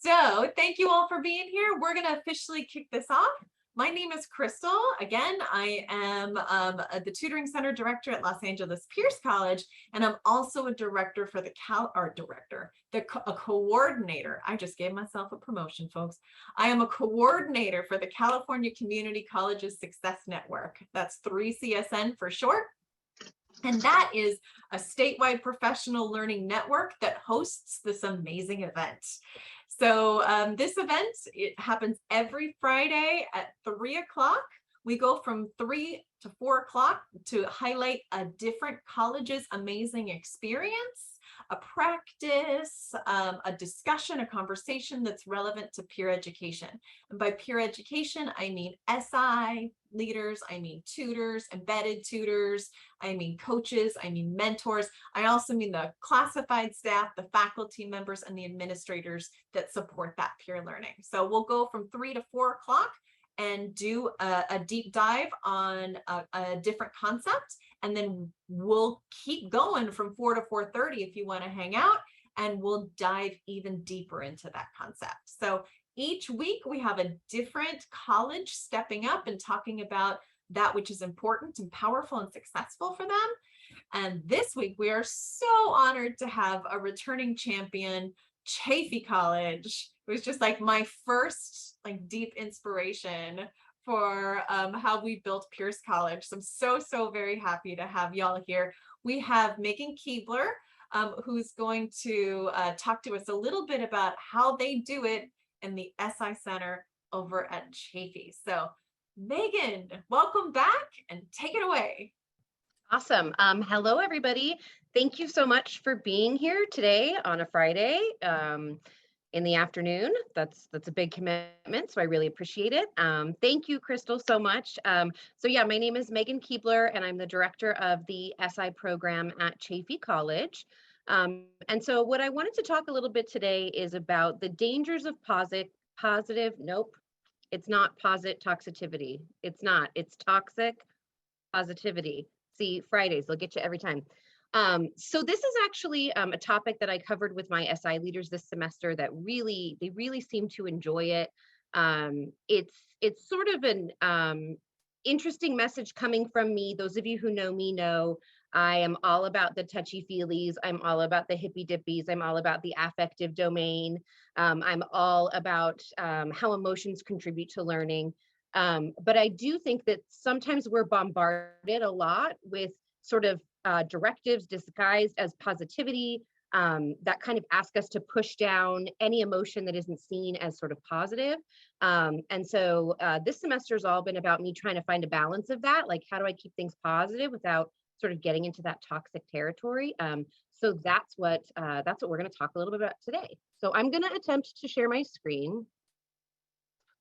So thank you all for being here. We're going to officially kick this off. My name is Crystal. Again, I am the tutoring center director at Los Angeles Pierce College, and I'm also a director for the a coordinator. I just gave myself a promotion, folks. I am a coordinator for the California Community Colleges Success Network. That's 3CSN for short. And that is a statewide professional learning network that hosts this amazing event. So this event, it happens every Friday at 3 o'clock. We go from 3 to 4 o'clock to highlight a different college's amazing experience, a practice, a discussion, a conversation that's relevant to peer education. And by peer education, I mean SI leaders, I mean tutors, embedded tutors, I mean coaches, I mean mentors. I also mean the classified staff, the faculty members, and the administrators that support that peer learning. So we'll go from 3 to 4 o'clock and do a deep dive on a different concept. And then we'll keep going from 4 to 4:30 if you want to hang out, and we'll dive even deeper into that concept. So each week we have a different college stepping up and talking about that which is important and powerful and successful for them. And this week we are so honored to have a returning champion, Chaffey College. It was just like my first deep inspiration for how we built Pierce College. So I'm so very happy to have y'all here. We have Megan Keebler, who's going to talk to us a little bit about how they do it in the SI Center over at Chaffey. So Megan, welcome back and take it away. Awesome. Hello, everybody. Thank you so much for being here today on a Friday in the afternoon. That's a big commitment, so I really appreciate it. Thank you, Crystal, so much. So yeah, my name is Megan Keebler, and I'm the director of the SI program at Chaffey College. And so what I wanted to talk a little bit today is about the dangers of nope, it's not toxicity. It's not, it's toxic positivity. See, Fridays, they'll get you every time. So this is actually a topic that I covered with my SI leaders this semester that they really seem to enjoy it. It's sort of an interesting message coming from me. Those of you who know me know I am all about the touchy-feelies. I'm all about the hippy-dippies. I'm all about the affective domain. I'm all about how emotions contribute to learning. But I do think that sometimes we're bombarded a lot with sort of directives disguised as positivity that kind of ask us to push down any emotion that isn't seen as sort of positive. And so this semester has all been about me trying to find a balance of that. Like, how do I keep things positive without sort of getting into that toxic territory? So that's what we're going to talk a little bit about today. So I'm going to attempt to share my screen.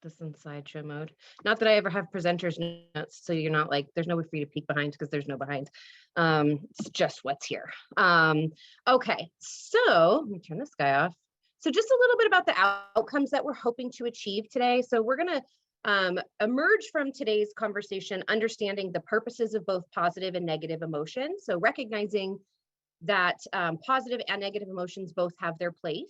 This in slideshow mode. Not that I ever have presenters notes, so you're not like, there's nowhere for you to peek behind because there's no behind. It's just what's here. Okay, so let me turn this guy off. So just a little bit about the outcomes that we're hoping to achieve today. So we're gonna emerge from today's conversation understanding the purposes of both positive and negative emotions. So recognizing that positive and negative emotions both have their place.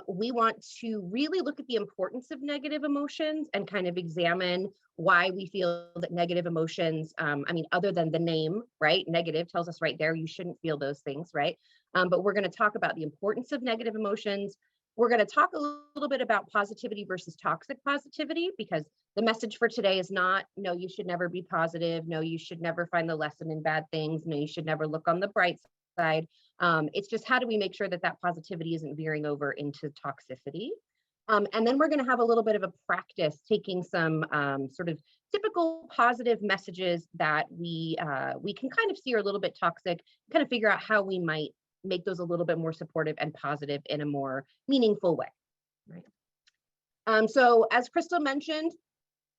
We want to really look at the importance of negative emotions and kind of examine why we feel that negative emotions, other than the name, right? Negative tells us right there, you shouldn't feel those things, right? But we're going to talk about the importance of negative emotions. We're going to talk a little bit about positivity versus toxic positivity, because the message for today is not, no, you should never be positive. No, you should never find the lesson in bad things. No, you should never look on the bright side. It's just, how do we make sure that that positivity isn't veering over into toxicity? And then we're going to have a little bit of a practice taking some sort of typical positive messages that we can kind of see are a little bit toxic, kind of figure out how we might make those a little bit more supportive and positive in a more meaningful way, right? So as Crystal mentioned,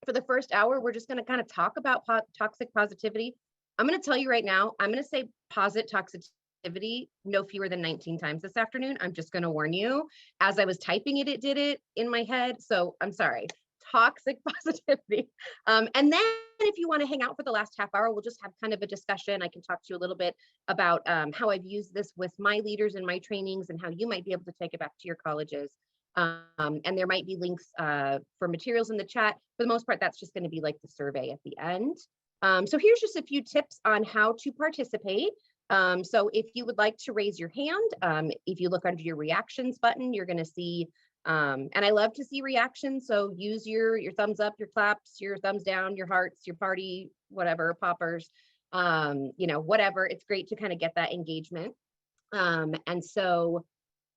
for the first hour, we're just going to kind of talk about toxic positivity. I'm going to tell you right now, I'm going to say posit toxicity no fewer than 19 times this afternoon. I'm just going to warn you. As I was typing it, it did it in my head. So I'm sorry. Toxic positivity. And then if you want to hang out for the last half hour, we'll just have kind of a discussion. I can talk to you a little bit about how I've used this with my leaders in my trainings and how you might be able to take it back to your colleges. And there might be links for materials in the chat. For the most part, that's just going to be like the survey at the end. So here's just a few tips on how to participate. So if you would like to raise your hand, if you look under your reactions button, you're going to see, and I love to see reactions. So use your thumbs up, your claps, your thumbs down, your hearts, your party, whatever, poppers, whatever. It's great to kind of get that engagement. And so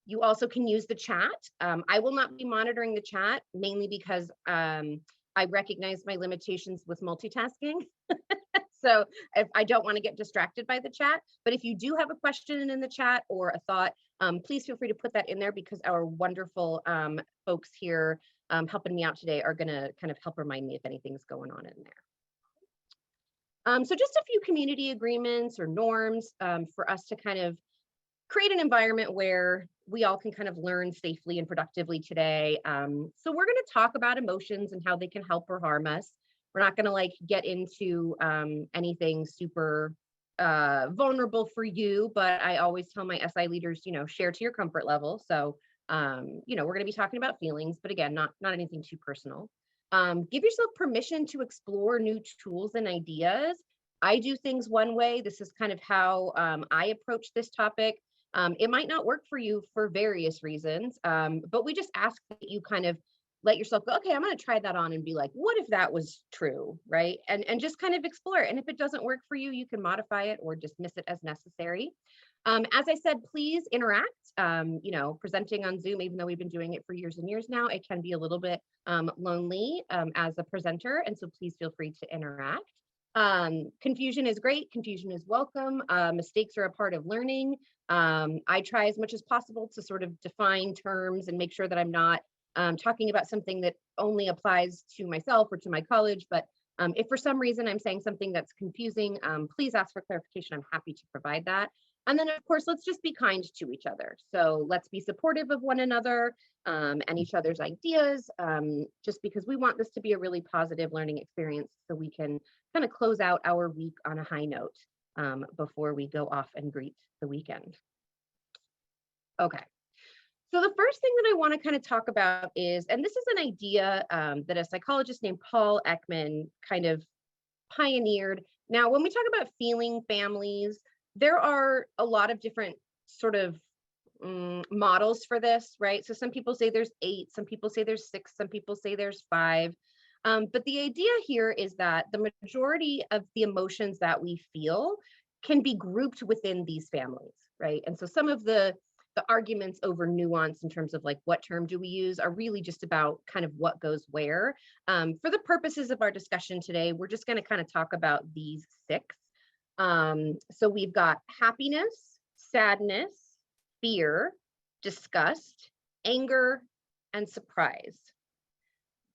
you also can use the chat. I will not be monitoring the chat, mainly because I recognize my limitations with multitasking. So if I don't want to get distracted by the chat, but if you do have a question in the chat or a thought, please feel free to put that in there, because our wonderful folks here helping me out today are going to kind of help remind me if anything's going on in there. So just a few community agreements or norms for us to kind of create an environment where we all can kind of learn safely and productively today. So we're going to talk about emotions and how they can help or harm us. We're not going to like get into anything super vulnerable for you, but I always tell my SI leaders, share to your comfort level. So, we're going to be talking about feelings, but again, not anything too personal. Give yourself permission to explore new tools and ideas. I do things one way. This is kind of how I approach this topic. It might not work for you for various reasons, but we just ask that you kind of let yourself go, okay, I'm going to try that on and be like, what if that was true, right? And just kind of explore it. And if it doesn't work for you, you can modify it or dismiss it as necessary. As I said, please interact. Presenting on Zoom, even though we've been doing it for years and years now, it can be a little bit lonely as a presenter. And so please feel free to interact. Confusion is great. Confusion is welcome. Mistakes are a part of learning. I try as much as possible to sort of define terms and make sure that I'm not talking about something that only applies to myself or to my college. But if for some reason I'm saying something that's confusing, please ask for clarification. I'm happy to provide that. And then, of course, let's just be kind to each other. So let's be supportive of one another and each other's ideas, just because we want this to be a really positive learning experience, so we can kind of close out our week on a high note before we go off and greet the weekend. Okay. So the first thing that I want to kind of talk about is, and this is an idea that a psychologist named Paul Ekman kind of pioneered. Now, when we talk about feeling families, there are a lot of different sort of models for this, right? So some people say there's 8, some people say there's 6, some people say there's 5. But the idea here is that the majority of the emotions that we feel can be grouped within these families, right? And so some of the arguments over nuance in terms of like what term do we use are really just about kind of what goes where. For the purposes of our discussion today, we're just going to kind of talk about these 6. So we've got happiness, sadness, fear, disgust, anger, and surprise.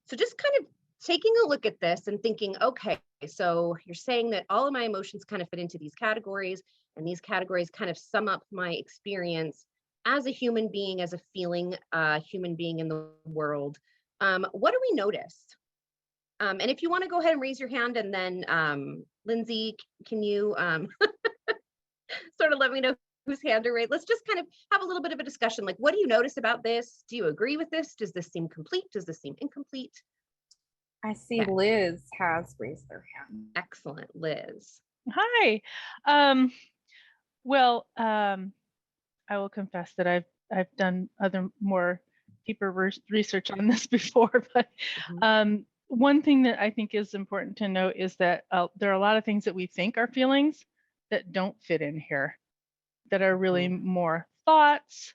So just kind of taking a look at this and thinking, okay, so you're saying that all of my emotions kind of fit into these categories, and these categories kind of sum up my experience as a human being, as a feeling human being in the world. What do we notice? And if you want to go ahead and raise your hand, and then Lindsay, can you sort of let me know whose hand are raised? Let's just kind of have a little bit of a discussion. Like, what do you notice about this? Do you agree with this? Does this seem complete? Does this seem incomplete? I see Liz has raised their hand. Excellent, Liz. Hi. I will confess that I've done other more deeper research on this before, but one thing that I think is important to note is that there are a lot of things that we think are feelings that don't fit in here, that are really more thoughts,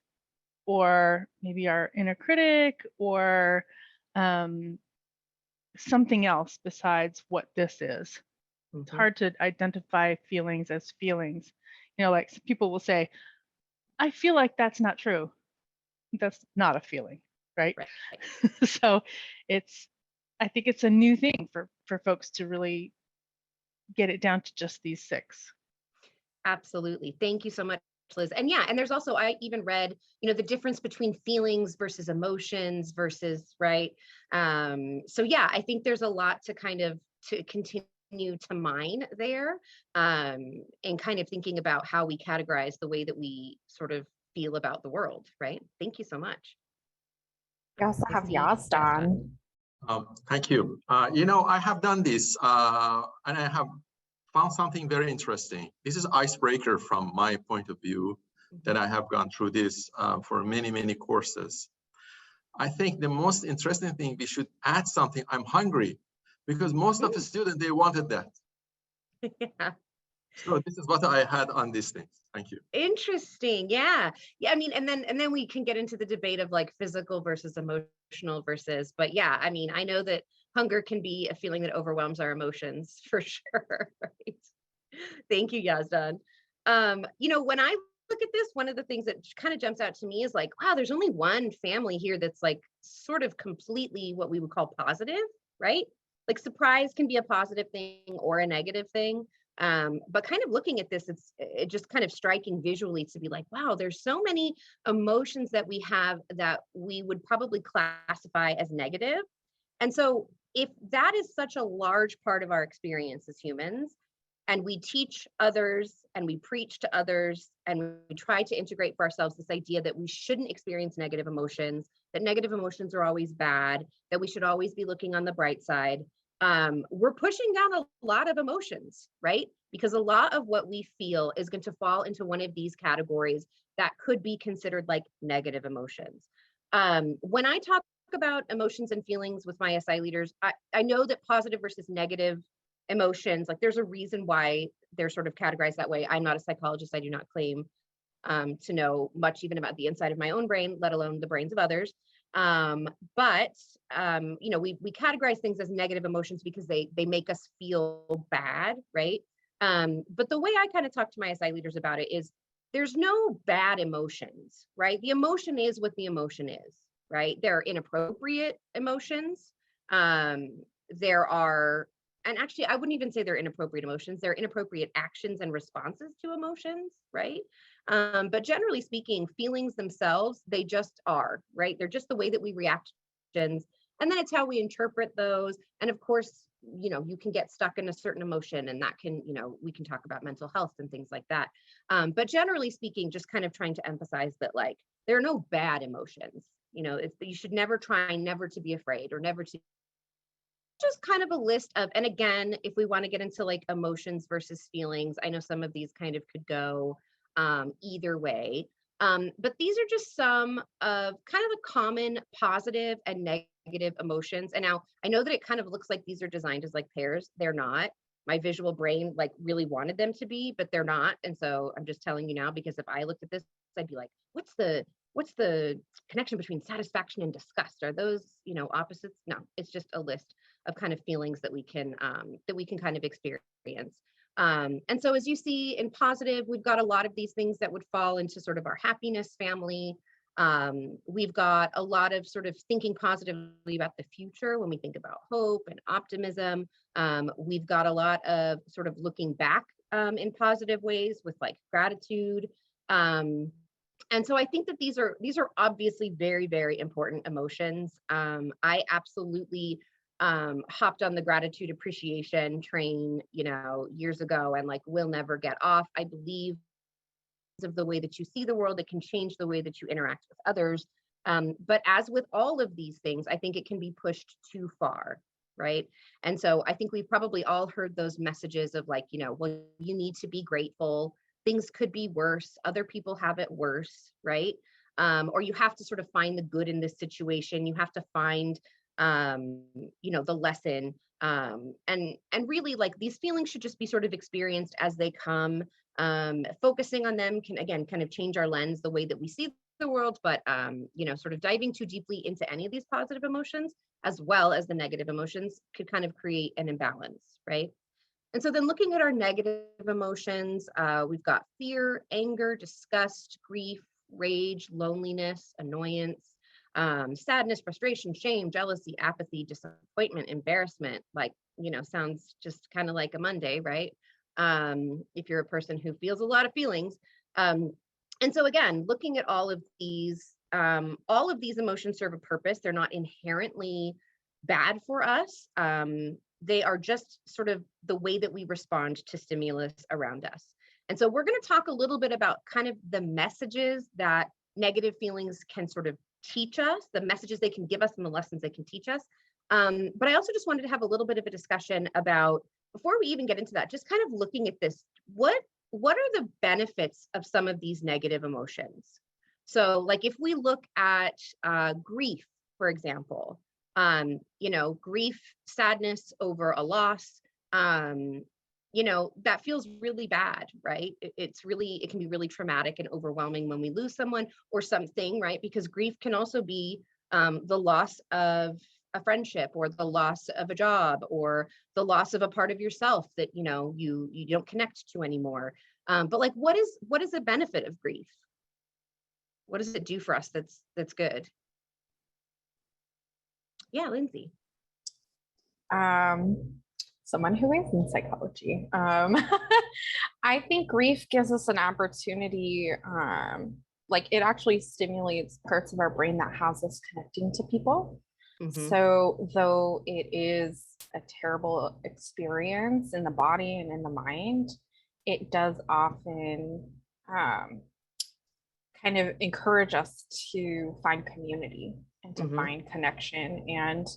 or maybe our inner critic, or something else besides what this is. It's hard to identify feelings as feelings. Like some people will say, I feel like that's not true. That's not a feeling, right? So I think it's a new thing for folks to really get it down to just these 6. Absolutely. Thank you so much, Liz. And yeah, and there's also, I even read, the difference between feelings versus emotions versus, right? So yeah, I think there's a lot to kind of to continue to mine there, and kind of thinking about how we categorize the way that we sort of feel about the world, right? Thank you so much. We also I have see Yazdan. Thank you. I have done this and I have found something very interesting. This is icebreaker from my point of view that I have gone through this for many, many courses. I think the most interesting thing, we should add something, I'm hungry, because most of the students, they wanted that. Yeah. So this is what I had on these things. Thank you. Interesting. Yeah. Yeah. I mean, and then we can get into the debate of like physical versus emotional versus, but yeah, I mean, I know that hunger can be a feeling that overwhelms our emotions for sure. Right. Thank you, Yazdan. When I look at this, one of the things that kind of jumps out to me is like, wow, there's only one family here that's like sort of completely what we would call positive, right? Like surprise can be a positive thing or a negative thing. But kind of looking at this, it's just kind of striking visually to be like, wow, there's so many emotions that we have that we would probably classify as negative. And so if that is such a large part of our experience as humans, and we teach others and we preach to others and we try to integrate for ourselves this idea that we shouldn't experience negative emotions, that negative emotions are always bad, that we should always be looking on the bright side, we're pushing down a lot of emotions, right? Because a lot of what we feel is going to fall into one of these categories that could be considered like negative emotions. When I talk about emotions and feelings with my SI leaders, I know that positive versus negative emotions, like there's a reason why they're sort of categorized that way. I'm not a psychologist. I do not claim to know much even about the inside of my own brain, let alone the brains of others. But we categorize things as negative emotions because they make us feel bad, right? But the way I kind of talk to my SI leaders about it is there's no bad emotions, right? The emotion is what the emotion is, right? There are inappropriate emotions. There are, and actually, I wouldn't even say they're inappropriate emotions. They're inappropriate actions and responses to emotions, right? But generally speaking, feelings themselves, they just are, right? They're just the way that we react to emotions. And then it's how we interpret those. And of course, you can get stuck in a certain emotion and that can, we can talk about mental health and things like that. But generally speaking, just kind of trying to emphasize that like, there are no bad emotions. You should never try never to be afraid or never to, just kind of a list of, and again, if we want to get into like emotions versus feelings, I know some of these kind of could go either way. But these are just some of kind of the common positive and negative emotions. And now I know that it kind of looks like these are designed as like pairs. They're not. My visual brain like really wanted them to be, but they're not. And so I'm just telling you now, because if I looked at this, I'd be like, what's the connection between satisfaction and disgust? Are those, opposites? No, it's just a list of kind of feelings that we can kind of experience. And so as you see in positive, we've got a lot of these things that would fall into sort of our happiness family. We've got a lot of sort of thinking positively about the future when we think about hope and optimism. We've got a lot of sort of looking back in positive ways with like gratitude. And so I think that these are obviously very, very important emotions. I absolutely hopped on the gratitude appreciation train, years ago, and like will never get off. I believe of the way that you see the world, it can change the way that you interact with others. But as with all of these things, I think it can be pushed too far, right? And so I think we've probably all heard those messages of like, well, you need to be grateful. Things could be worse. Other people have it worse, right? Or you have to sort of find the good in this situation. You have to find the lesson, and really like these feelings should just be sort of experienced as they come. Focusing on them can again kind of change our lens, the way that we see the world, but sort of diving too deeply into any of these positive emotions as well as the negative emotions could kind of create an imbalance, right? And so then looking at our negative emotions, we've got fear, anger, disgust, grief, rage, loneliness, annoyance, sadness, frustration, shame, jealousy, apathy, disappointment, embarrassment, like, sounds just kind of like a Monday, right? If you're a person who feels a lot of feelings. And so again, looking at all of these emotions serve a purpose. They're not inherently bad for us. They are just sort of the way that we respond to stimulus around us. And so we're going to talk a little bit about kind of the messages that negative feelings can sort of teach us, the messages they can give us and the lessons they can teach us. But I also just wanted to have a little bit of a discussion about, before we even get into that, just kind of looking at this, what are the benefits of some of these negative emotions? So like if we look at grief, for example, grief, sadness over a loss, that feels really bad, right? It can be really traumatic and overwhelming when we lose someone or something, right? Because grief can also be the loss of a friendship, or the loss of a job, or the loss of a part of yourself that you don't connect to anymore. But like, what is the benefit of grief? What does it do for us that's good? Yeah, Lindsay. Someone who is in psychology. I think grief gives us an opportunity, like it actually stimulates parts of our brain that has us connecting to people. So though it is a terrible experience in the body and in the mind, it does often kind of encourage us to find community and to find connection, and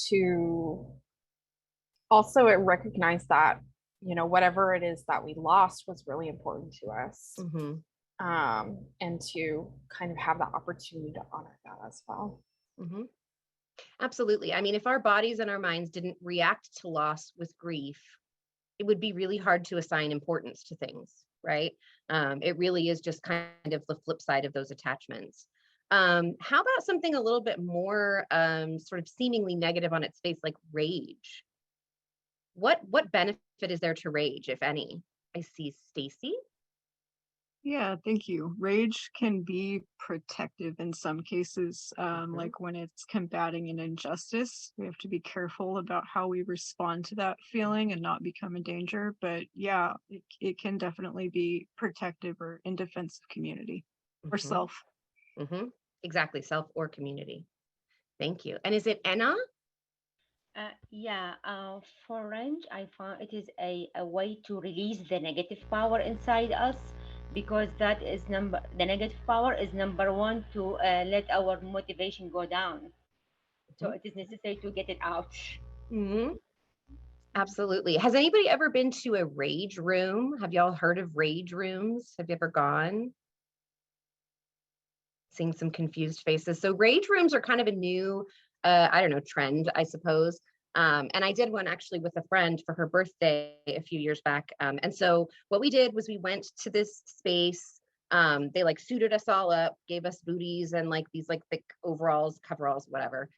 to also recognize that, whatever it is that we lost was really important to us. And to kind of have the opportunity to honor that as well. Absolutely. I mean, if our bodies and our minds didn't react to loss with grief, it would be really hard to assign importance to things, right? It really is just kind of the flip side of those attachments. How about something a little bit more sort of seemingly negative on its face, like rage? What benefit is there to rage, if any? I see Stacy. Yeah, thank you. Rage can be protective in some cases, like when it's combating an injustice. We have to be careful about how we respond to that feeling and not become a danger. But yeah, it can definitely be protective or in defense of community or self. Exactly, self or community. Thank you. And is it Anna? For rage, I find it is a way to release the negative power inside us, because the negative power is number one to let our motivation go down. So it is necessary to get it out. Absolutely. Has anybody ever been to a rage room? Have y'all heard of rage rooms? Have you ever gone? Seeing some confused faces. So rage rooms are kind of a new, trend, I suppose. And I did one actually with a friend for her birthday a few years back. And so what we did was we went to this space. They like suited us all up, gave us booties and like these like thick overalls, coveralls, whatever.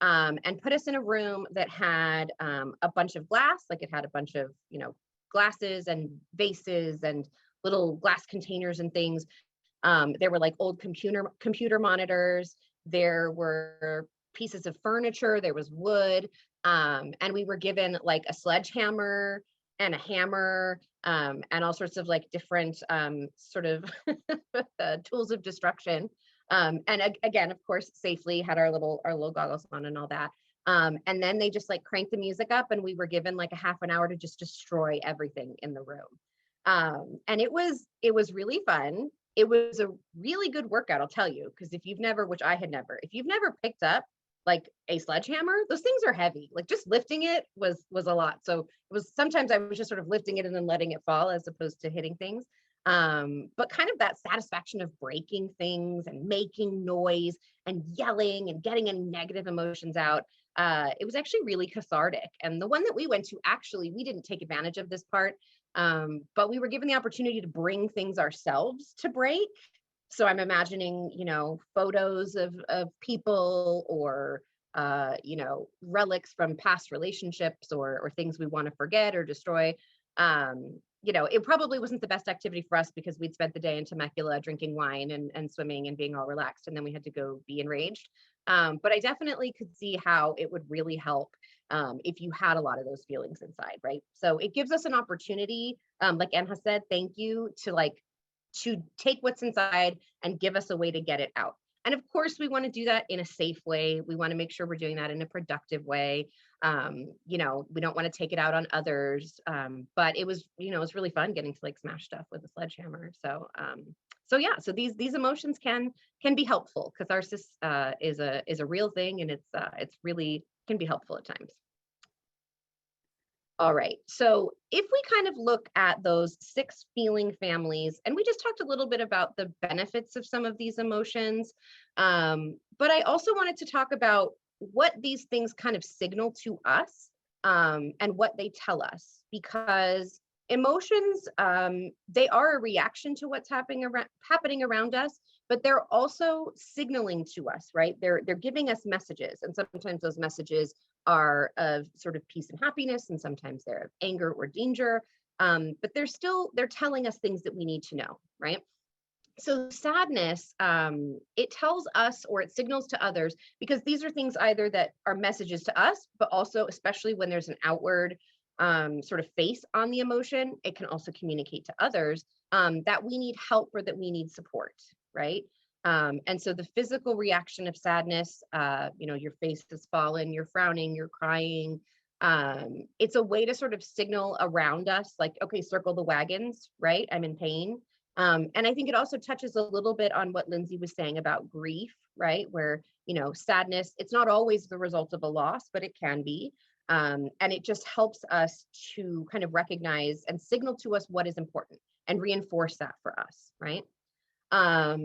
And put us in a room that had a bunch of glass, like it had a bunch of, glasses and vases and little glass containers and things. There were like old computer monitors. There were pieces of furniture. There was wood. And we were given like a sledgehammer and a hammer, and all sorts of like different sort of tools of destruction. And again, of course, safely had our little goggles on and all that. And then they just like cranked the music up, and we were given like a half an hour to just destroy everything in the room. And it was really fun. It was a really good workout, I'll tell you, because if you've never picked up like a sledgehammer, those things are heavy. Like just lifting it was a lot. So sometimes I was just sort of lifting it and then letting it fall as opposed to hitting things. But kind of that satisfaction of breaking things and making noise and yelling and getting any negative emotions out. It was actually really cathartic. And the one that we went to, actually, we didn't take advantage of this part, but we were given the opportunity to bring things ourselves to break. So I'm imagining, photos of people or, relics from past relationships or things we want to forget or destroy. It probably wasn't the best activity for us because we'd spent the day in Temecula drinking wine and swimming and being all relaxed. And then we had to go be enraged. But I definitely could see how it would really help if you had a lot of those feelings inside, right? So it gives us an opportunity, like Anne has said, thank you, to take what's inside and give us a way to get it out. And of course, we want to do that in a safe way. We want to make sure we're doing that in a productive way. We don't want to take it out on others. But it was really fun getting to like smash stuff with a sledgehammer. So So yeah, so these emotions can be helpful because narcissism is a real thing, and it's really can be helpful at times. All right, so if we kind of look at those 6 feeling families, and we just talked a little bit about the benefits of some of these emotions, but I also wanted to talk about what these things kind of signal to us, and what they tell us, because emotions, they are a reaction to what's happening around us, but they're also signaling to us, right? They're giving us messages, and sometimes those messages are of sort of peace and happiness, and sometimes they're of anger or danger. But they're telling us things that we need to know, right? So sadness, it tells us or it signals to others, because these are things either that are messages to us, but also, especially when there's an outward sort of face on the emotion, it can also communicate to others that we need help or that we need support, right? And so the physical reaction of sadness, your face has fallen, you're frowning, you're crying. It's a way to sort of signal around us, like, okay, circle the wagons, right? I'm in pain. And I think it also touches a little bit on what Lindsay was saying about grief, right? Where, sadness, it's not always the result of a loss, but it can be. And it just helps us to kind of recognize and signal to us what is important and reinforce that for us, right?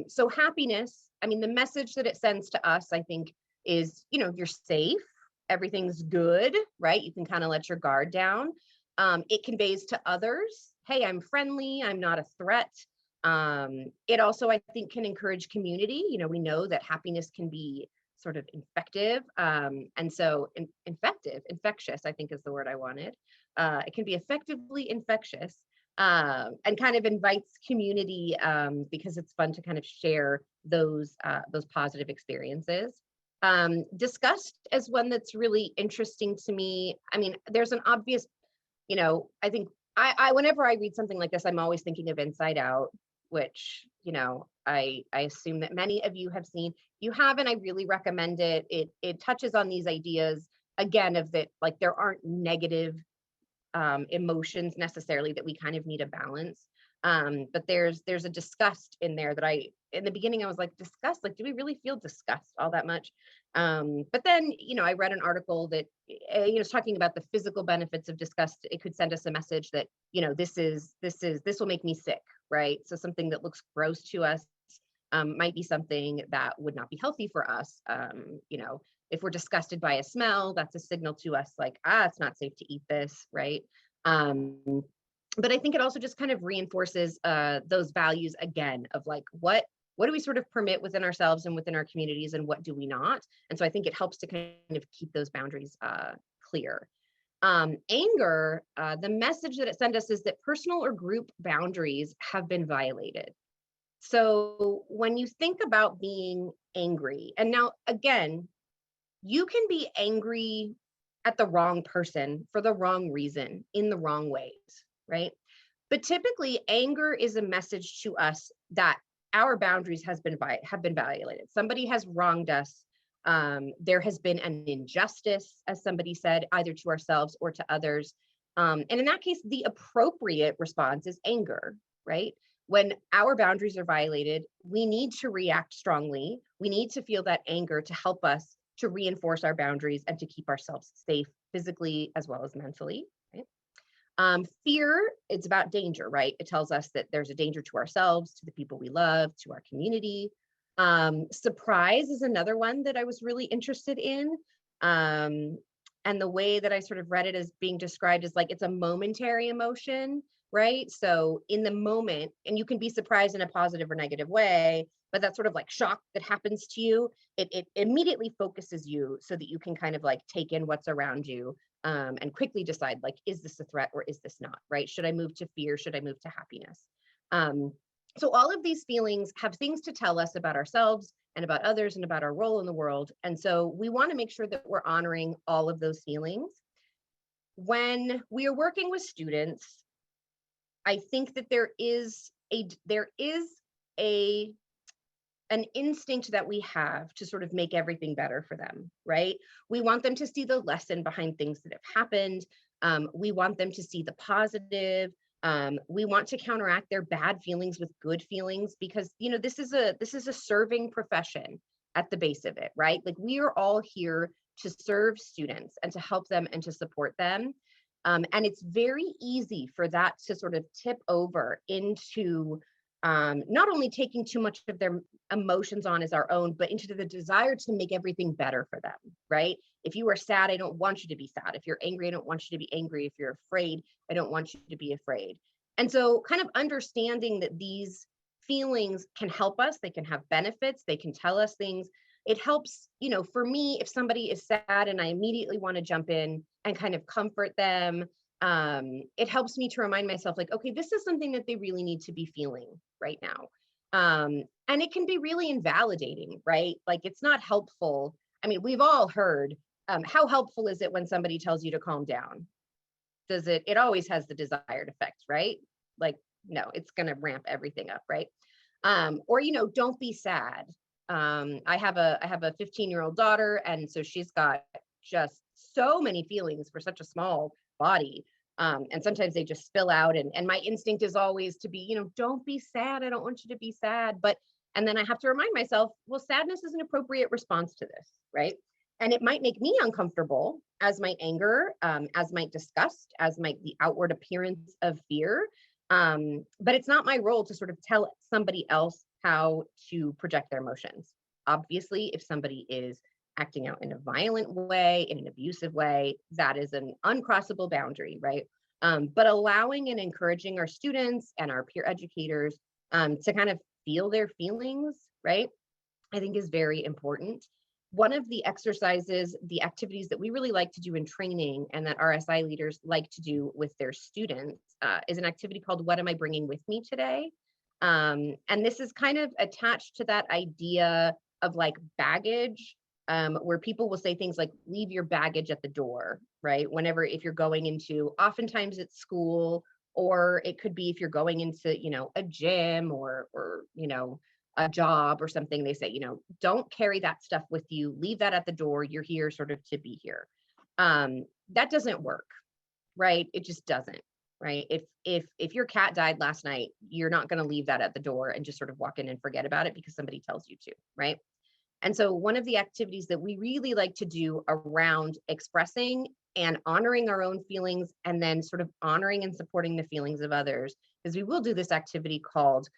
So happiness, I mean, the message that it sends to us, I think, is, you're safe, everything's good, right? You can kind of let your guard down. It conveys to others, hey, I'm friendly, I'm not a threat. It also, I think, can encourage community. We know that happiness can be sort of infective. And so infectious, I think is the word I wanted. It can be effectively infectious. And kind of invites community because it's fun to kind of share those positive experiences. Disgust as one that's really interesting to me. I mean, there's an obvious, I think I whenever I read something like this, I'm always thinking of Inside Out, which, I assume that many of you have seen. If you haven't, I really recommend it. It touches on these ideas again of that, like, there aren't negative emotions necessarily, that we kind of need a balance. But there's a disgust in there that in the beginning I was like, disgust, like, do we really feel disgust all that much? But then, I read an article that, is talking about the physical benefits of disgust. It could send us a message that, this will make me sick, right? So something that looks gross to us might be something that would not be healthy for us. If we're disgusted by a smell, that's a signal to us like, it's not safe to eat this, right? But I think it also just kind of reinforces those values again of like, what do we sort of permit within ourselves and within our communities, and what do we not? And so I think it helps to kind of keep those boundaries clear. Anger, the message that it sends us is that personal or group boundaries have been violated. So when you think about being angry, and now again, you can be angry at the wrong person for the wrong reason, in the wrong ways, right? But typically, anger is a message to us that our boundaries have been violated. Somebody has wronged us. There has been an injustice, as somebody said, either to ourselves or to others. And in that case, the appropriate response is anger, right? When our boundaries are violated, we need to react strongly. We need to feel that anger to help us to reinforce our boundaries and to keep ourselves safe physically as well as mentally, right? Fear, it's about danger, right? It tells us that there's a danger to ourselves, to the people we love, to our community. Surprise is another one that I was really interested in. And the way that I sort of read it as being described is like, it's a momentary emotion, right? So in the moment, and you can be surprised in a positive or negative way, but that sort of like shock that happens to you, it immediately focuses you so that you can kind of like take in what's around you and quickly decide, like, is this a threat or is this not, right? Should I move to fear? Should I move to happiness? So all of these feelings have things to tell us about ourselves and about others and about our role in the world. And so we want to make sure that we're honoring all of those feelings. When we are working with students, I think that there is an instinct that we have to sort of make everything better for them, right? We want them to see the lesson behind things that have happened. We want them to see the positive. We want to counteract their bad feelings with good feelings, because, you know, this is a serving profession at the base of it, right? Like, we are all here to serve students and to help them and to support them. And it's very easy for that to sort of tip over into not only taking too much of their emotions on as our own, but into the desire to make everything better for them, right? If you are sad, I don't want you to be sad. If you're angry, I don't want you to be angry. If you're afraid, I don't want you to be afraid. And so kind of understanding that these feelings can help us, they can have benefits, they can tell us things. It helps, you know, for me, if somebody is sad and I immediately want to jump in and kind of comfort them, it helps me to remind myself, like, okay, this is something that they really need to be feeling right now. And it can be really invalidating, right? Like, it's not helpful. I mean, we've all heard, how helpful is it when somebody tells you to calm down? Does it? It always has the desired effect, right? Like, no, it's going to ramp everything up, right? Or, you know, don't be sad. I have a 15-year-old daughter, and so she's got just so many feelings for such a small body. And sometimes they just spill out, and my instinct is always to be, you know, don't be sad. I don't want you to be sad. And then I have to remind myself, well, sadness is an appropriate response to this, right? And it might make me uncomfortable, as might anger, as might disgust, as might the outward appearance of fear. But it's not my role to sort of tell somebody else how to project their emotions. Obviously, if somebody is acting out in a violent way, in an abusive way, that is an uncrossable boundary, right? But allowing and encouraging our students and our peer educators to kind of feel their feelings, right, I think is very important. One of the exercises, the activities that we really like to do in training and that RSI leaders like to do with their students is an activity called What Am I Bringing With Me Today? And this is kind of attached to that idea of like baggage, where people will say things like, leave your baggage at the door, right? Whenever, if you're going into, oftentimes it's school, or it could be if you're going into, you know, a gym or, you know, a job or something, they say, you know, don't carry that stuff with you, leave that at the door. You're here sort of to be here. That doesn't work, right? It just doesn't, right? If your cat died last night, you're not going to leave that at the door and just sort of walk in and forget about it because somebody tells you to, right? And so one of the activities that we really like to do around expressing and honoring our own feelings, and then sort of honoring and supporting the feelings of others, is we will do this activity called,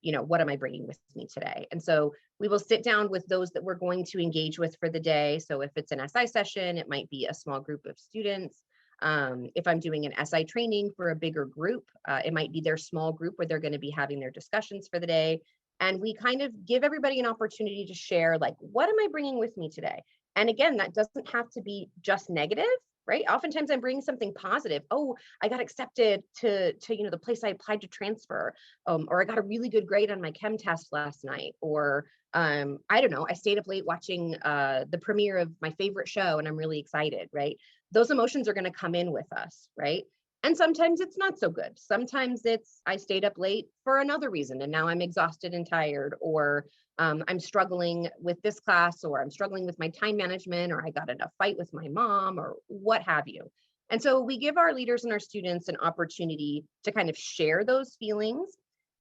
you know, what am I bringing with me today? And so we will sit down with those that we're going to engage with for the day. So if it's an SI session, it might be a small group of students. If I'm doing an SI training for a bigger group, it might be their small group where they're going to be having their discussions for the day. And we kind of give everybody an opportunity to share, like, what am I bringing with me today? And again, that doesn't have to be just negative, right? Oftentimes I'm bringing something positive. Oh, I got accepted to you know, the place I applied to transfer, or I got a really good grade on my chem test last night, or I don't know, I stayed up late watching the premiere of my favorite show and I'm really excited, right? Those emotions are going to come in with us, right? And sometimes it's not so good. Sometimes it's, I stayed up late for another reason and now I'm exhausted and tired, or I'm struggling with this class, or I'm struggling with my time management, or I got in a fight with my mom, or what have you. And so we give our leaders and our students an opportunity to kind of share those feelings,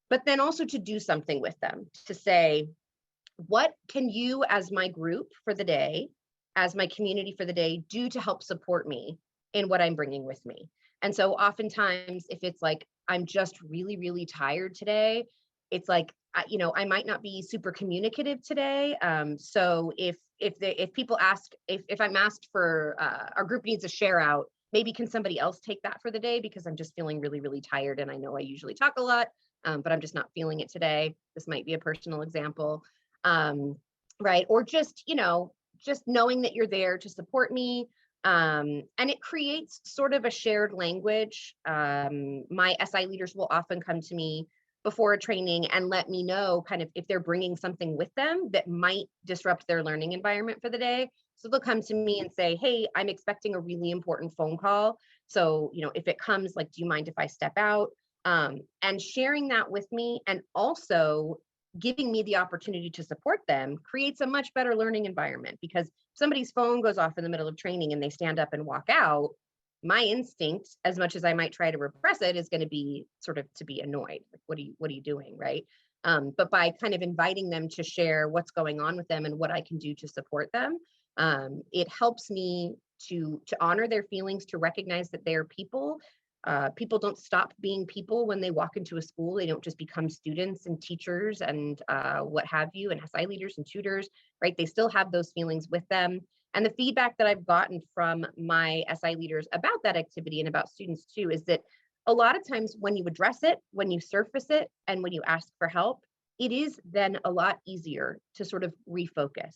but then also to do something with them, to say, what can you as my group for the day, as my community for the day, do to help support me in what I'm bringing with me? And so oftentimes, if it's like, I'm just really, really tired today, it's like, you know, I might not be super communicative today. So if people ask, if I'm asked for, our group needs a share out, maybe can somebody else take that for the day, because I'm just feeling really, really tired. And I know I usually talk a lot, but I'm just not feeling it today. This might be a personal example, right? Or just, you know, just knowing that you're there to support me. And it creates sort of a shared language. My SI leaders will often come to me before a training and let me know kind of if they're bringing something with them that might disrupt their learning environment for the day. So they'll come to me and say, hey, I'm expecting a really important phone call. So, you know, if it comes, like, do you mind if I step out? And sharing that with me, and also giving me the opportunity to support them, creates a much better learning environment. Because if somebody's phone goes off in the middle of training and they stand up and walk out, my instinct, as much as I might try to repress it, is going to be sort of to be annoyed. Like, what are you doing, right? But by kind of inviting them to share what's going on with them and what I can do to support them, it helps me to honor their feelings, to recognize that they're people. People don't stop being people when they walk into a school. They don't just become students and teachers and what have you, and SI leaders and tutors, right? They still have those feelings with them. And the feedback that I've gotten from my SI leaders about that activity and about students too, is that a lot of times when you address it, when you surface it, and when you ask for help, it is then a lot easier to sort of refocus.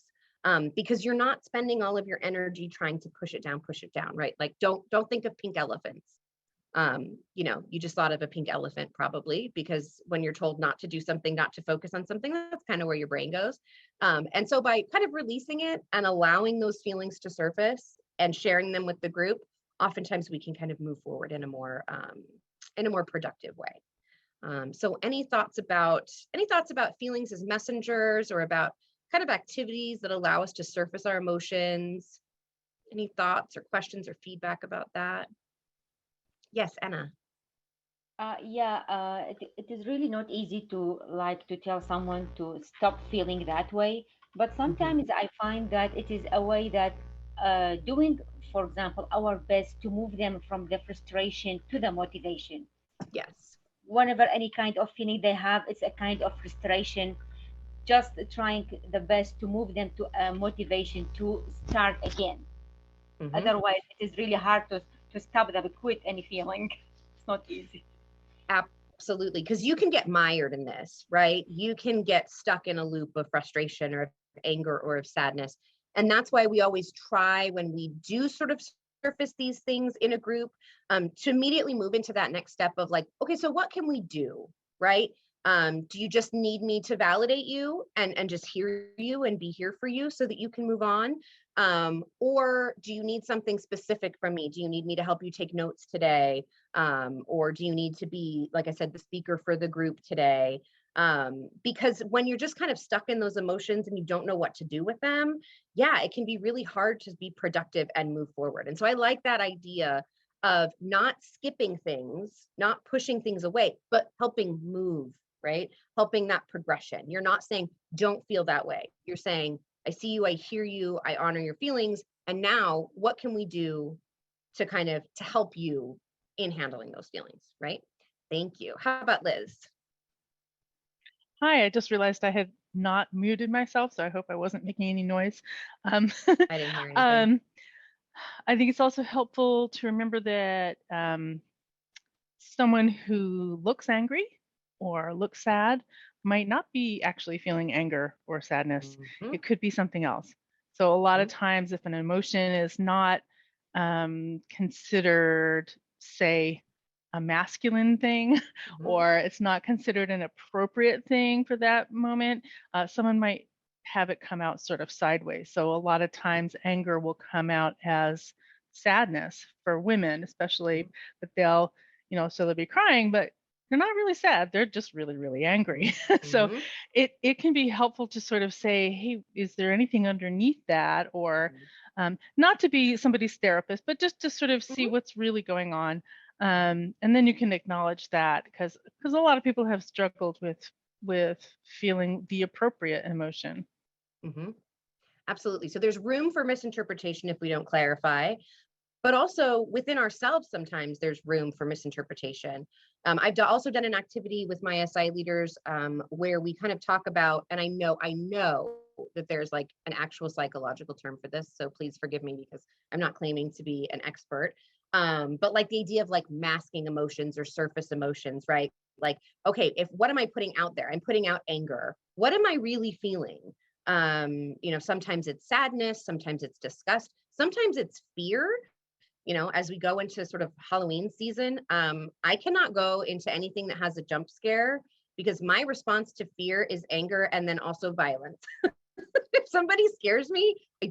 Because you're not spending all of your energy trying to push it down, right? Like, don't think of pink elephants. You just thought of a pink elephant probably, because when you're told not to do something, not to focus on something, that's kind of where your brain goes. And so by kind of releasing it and allowing those feelings to surface and sharing them with the group, oftentimes we can kind of move forward in a more productive way. So any thoughts about feelings as messengers, or about kind of activities that allow us to surface our emotions? Any thoughts or questions or feedback about that? Yes, Anna. It is really not easy to tell someone to stop feeling that way. But sometimes I find that it is a way that doing, for example, our best to move them from the frustration to the motivation. Yes. Whenever any kind of feeling they have, it's a kind of frustration. Just trying the best to move them to a motivation to start again. Otherwise, it is really hard to stop them, quit any feeling. It's not easy. Absolutely, because you can get mired in this, right? You can get stuck in a loop of frustration or of anger or of sadness. And that's why we always try, when we do sort of surface these things in a group, to immediately move into that next step of like, okay, so what can we do, right? Do you just need me to validate you and just hear you and be here for you so that you can move on? Or do you need something specific from me? Do you need me to help you take notes today? Or do you need to be, like I said, the speaker for the group today? Because when you're just kind of stuck in those emotions and you don't know what to do with them, yeah, it can be really hard to be productive and move forward. And so I like that idea of not skipping things, not pushing things away, but helping move, right? Helping that progression. You're not saying, don't feel that way. You're saying, I see you, I hear you, I honor your feelings. And now what can we do to help you in handling those feelings, right? Thank you. How about Liz? Hi, I just realized I had not muted myself, so I hope I wasn't making any noise. I didn't hear anything. I think it's also helpful to remember that someone who looks angry or looks sad might not be actually feeling anger or sadness. It could be something else. So a lot of times, if an emotion is not considered, say, a masculine thing, or it's not considered an appropriate thing for that moment, someone might have it come out sort of sideways. So a lot of times anger will come out as sadness for women, especially, but they'll be crying, but they're not really sad. They're just really, really angry. So it can be helpful to sort of say, hey, is there anything underneath that? Or not to be somebody's therapist, but just to sort of see what's really going on. And then you can acknowledge that, because a lot of people have struggled with feeling the appropriate emotion. Absolutely. So there's room for misinterpretation if we don't clarify. But also within ourselves, sometimes there's room for misinterpretation. I've also done an activity with my SI leaders where we kind of talk about, and I know that there's like an actual psychological term for this, so please forgive me because I'm not claiming to be an expert. But like the idea of like masking emotions or surface emotions, right? Like, okay, what am I putting out there? I'm putting out anger. What am I really feeling? Sometimes it's sadness, sometimes it's disgust, sometimes it's fear. As we go into sort of Halloween season, I cannot go into anything that has a jump scare, because my response to fear is anger and then also violence. If somebody scares me, I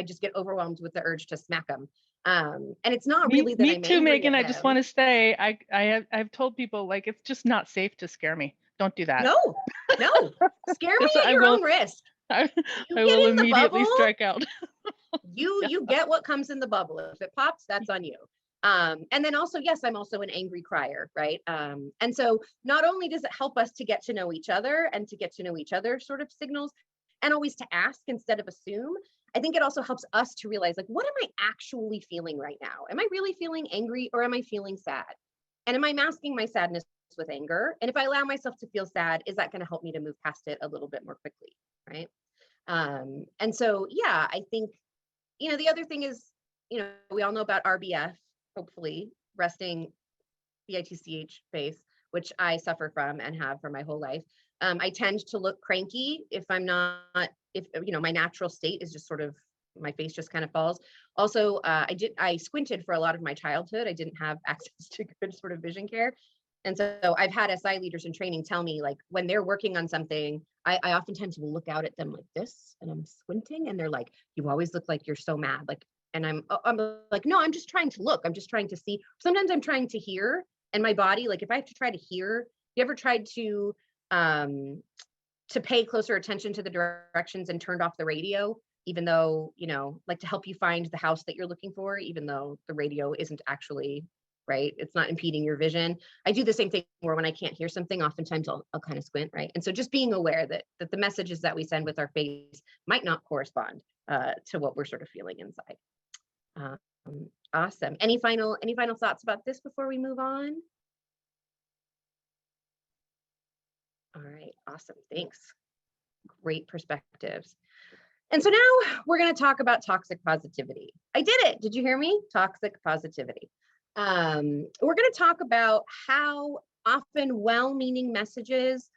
just get overwhelmed with the urge to smack them. And it's not really that me I'm too, angry Megan. at I just them. want to say I've told people, like, it's just not safe to scare me. Don't do that. No, scare me at your own risk. I will immediately strike out. You get what comes in the bubble. If it pops, that's on you. And then also, yes, I'm also an angry crier, right? And so not only does it help us to get to know each other and to get to know each other sort of signals, and always to ask instead of assume, I think it also helps us to realize, like, what am I actually feeling right now? Am I really feeling angry, or am I feeling sad? And am I masking my sadness with anger? And if I allow myself to feel sad, is that going to help me to move past it a little bit more quickly, right? And so, yeah, I think, the other thing is, we all know about RBF, hopefully, resting BITCH face, which I suffer from and have for my whole life. I tend to look cranky if I'm not, if my natural state is just sort of, my face just kind of falls. Also, I squinted for a lot of my childhood. I didn't have access to good sort of vision care. And so I've had SI leaders in training tell me, like, when they're working on something, I oftentimes will look out at them like this, and I'm squinting, and they're like, you always look like you're so mad. Like, and I'm like, no, I'm just trying to look. I'm just trying to see. Sometimes I'm trying to hear, and my body, like, if I have to try to hear, you ever tried to pay closer attention to the directions and turned off the radio, even though, like, to help you find the house that you're looking for, even though the radio isn't actually, right? It's not impeding your vision. I do the same thing where when I can't hear something, oftentimes I'll kind of squint, right? And so just being aware that the messages that we send with our face might not correspond to what we're sort of feeling inside. Awesome. Any final thoughts about this before we move on? All right, awesome, thanks. Great perspectives. And so now we're going to talk about toxic positivity. I did it. Did you hear me? Toxic positivity. We're going to talk about how often well-meaning messages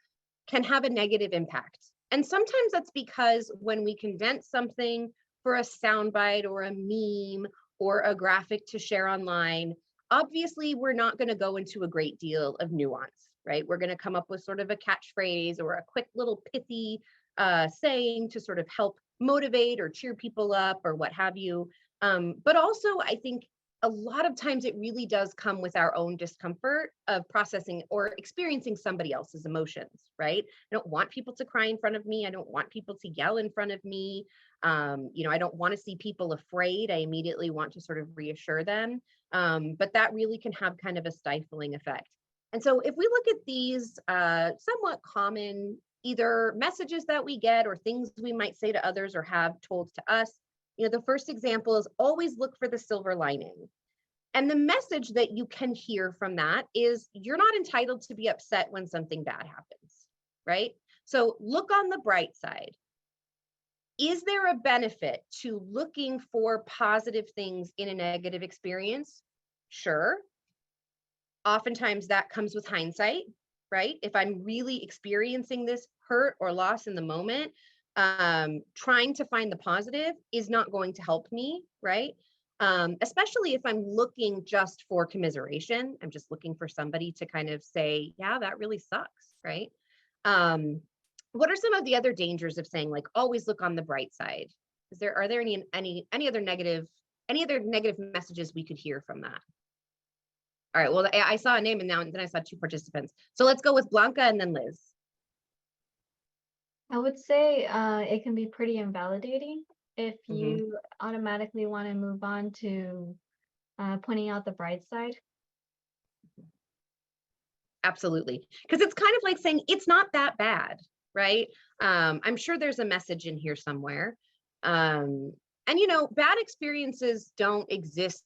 can have a negative impact. And sometimes that's because when we condense something for a soundbite or a meme or a graphic to share online, obviously we're not going to go into a great deal of nuance, right? We're going to come up with sort of a catchphrase or a quick little pithy saying to sort of help motivate or cheer people up or what have you. But also, I think a lot of times it really does come with our own discomfort of processing or experiencing somebody else's emotions, right? I don't want people to cry in front of me. I don't want people to yell in front of me. I don't want to see people afraid. I immediately want to sort of reassure them. But that really can have kind of a stifling effect. And so if we look at these somewhat common either messages that we get or things we might say to others or have told to us, the first example is always look for the silver lining. And the message that you can hear from that is you're not entitled to be upset when something bad happens, right? So look on the bright side. Is there a benefit to looking for positive things in a negative experience? Sure. Oftentimes that comes with hindsight, right? If I'm really experiencing this hurt or loss in the moment, trying to find the positive is not going to help me, right? Especially if I'm looking just for commiseration. I'm just looking for somebody to kind of say, yeah, that really sucks, right? What are some of the other dangers of saying, like, always look on the bright side? Are there any other negative messages we could hear from that? All right, well, I saw a name and then I saw two participants. So let's go with Blanca and then Liz. I would say it can be pretty invalidating if you automatically want to move on to pointing out the bright side. Absolutely. Because it's kind of like saying it's not that bad, right? I'm sure there's a message in here somewhere. And, bad experiences don't exist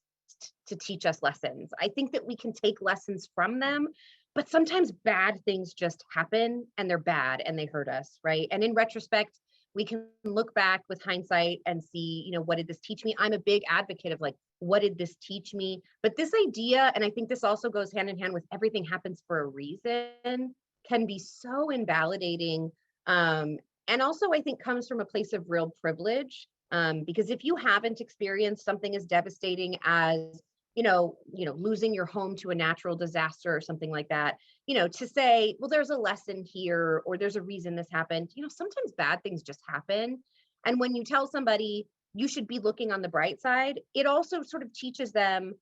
to teach us lessons. I think that we can take lessons from them, but sometimes bad things just happen and they're bad and they hurt us, right? And in retrospect, we can look back with hindsight and see, what did this teach me? I'm a big advocate of, like, what did this teach me? But this idea, and I think this also goes hand in hand with everything happens for a reason, can be so invalidating. And also I think comes from a place of real privilege. Because if you haven't experienced something as devastating as, losing your home to a natural disaster or something like that, to say, well, there's a lesson here, or there's a reason this happened, sometimes bad things just happen. And when you tell somebody you should be looking on the bright side, it also sort of teaches them,